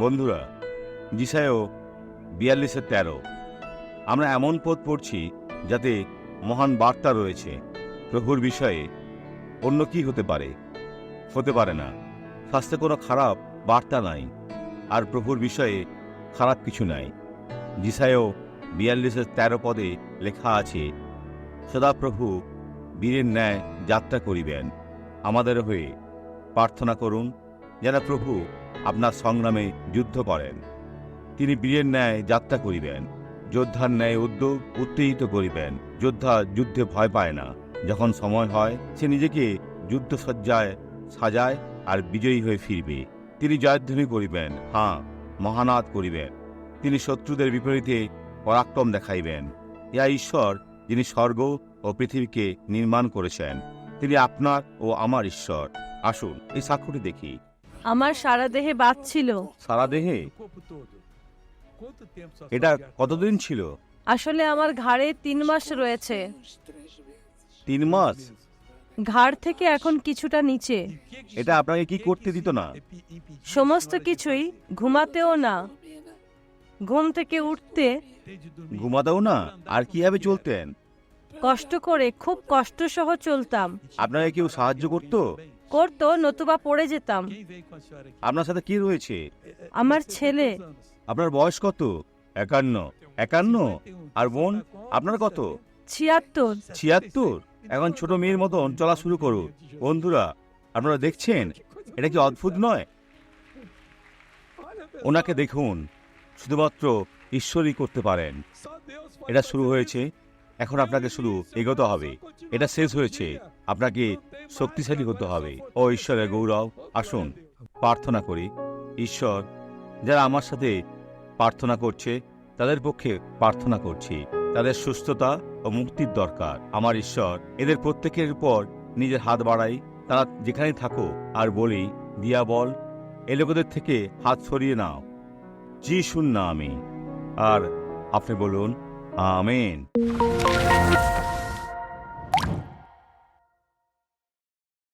বন্ধুরা, যিশায় 42:13 আমরা এমন পথ পড়ছি যাতে মহান বার্তা রয়েছে। প্রভুর বিষয়ে অন্য কি হতে পারে? হতে পারে না। শাস্ত্রে কোনো খারাপ বার্তা নাই, আর প্রভুর বিষয়ে খারাপ কিছু নাই। যিশায় 42:13 পদে লেখা আছে, সদাপ্রভু বীরের ন্যায় যাত্রা করিবেন। আমাদের হয়ে প্রার্থনা করুন যেন প্রভু আপনার সংগ্রামে যুদ্ধ করেন। তিনি বীরের ন্যায় যাত্রা করিবেন, যোদ্ধার ন্যায় উদ্যোগ উত্তেজিত করিবেন। যোদ্ধা যুদ্ধে ভয় পায় না। যখন সময় হয় সে নিজেকে যুদ্ধসজ্জায় সাজায় আর বিজয়ী হয়ে ফিরবে। তিনি জয়ধ্বনি করিবেন, হ্যাঁ, মহানাদ করিবেন। তিনি শত্রুদের বিপরীতে পরাক্রম দেখাইবেন। ইয়া ঈশ্বর, যিনি স্বর্গ ও পৃথিবীকে নির্মাণ করেছেন। তিনি আপনার ও আমার ঈশ্বর। আসুন এই সাক্ষ্যটি দেখি। আমার সারা দেহে বাত ছিল। সারা দেহে? এটা কতদিন ছিল? আসলে আমার ঘাড়ে 3 মাস রয়েছে। 3 মাস? ঘাড় থেকে এখন কিছুটা নিচে। এটা আপনাকে কি করতে দিত না? সমস্ত কিছুই, ঘুমাতেও না, ঘুম থেকে উঠতে ঘুমাতেও না? আর কিভাবে চলতেন? কষ্ট করে, খুব কষ্ট সহ চলতাম। আপনাকে কেউ সাহায্য করতো? করতো, নতুবা পড়ে যেতাম। আপনার সাথে কি রয়েছে? আমার ছেলে। আপনার বয়স কত? 51? 51? আর বোন আপনার কত? 76। 76? এখন ছোট মেয়ের মতন চলা শুরু করুন। বন্ধুরা, আপনারা দেখছেন, এটা কি অদ্ভুত নয়? ওনাকে দেখুন, শুধুমাত্র ঈশ্বরই করতে পারেন। এটা শুরু হয়েছে, এখন আপনাকে শুধু এগোতে হবে। এটা শেষ হয়েছে, আপনাকে শক্তিশালী হতে হবে। ও ঈশ্বরের গৌরব। আসুন প্রার্থনা করি। ঈশ্বর, যারা আমার সাথে প্রার্থনা করছে তাদের পক্ষে প্রার্থনা করছি। তাদের সুস্থতা ও মুক্তির দরকার। আমার ঈশ্বর, এদের প্রত্যেকের উপর নিজের হাত বাড়াই, তারা যেখানে থাকো, আর বলি, দিয়া বল, এ লোকেদের থেকে হাত সরিয়ে নাও। যিশুর নামে। আর আপনি বলুন, আমেন।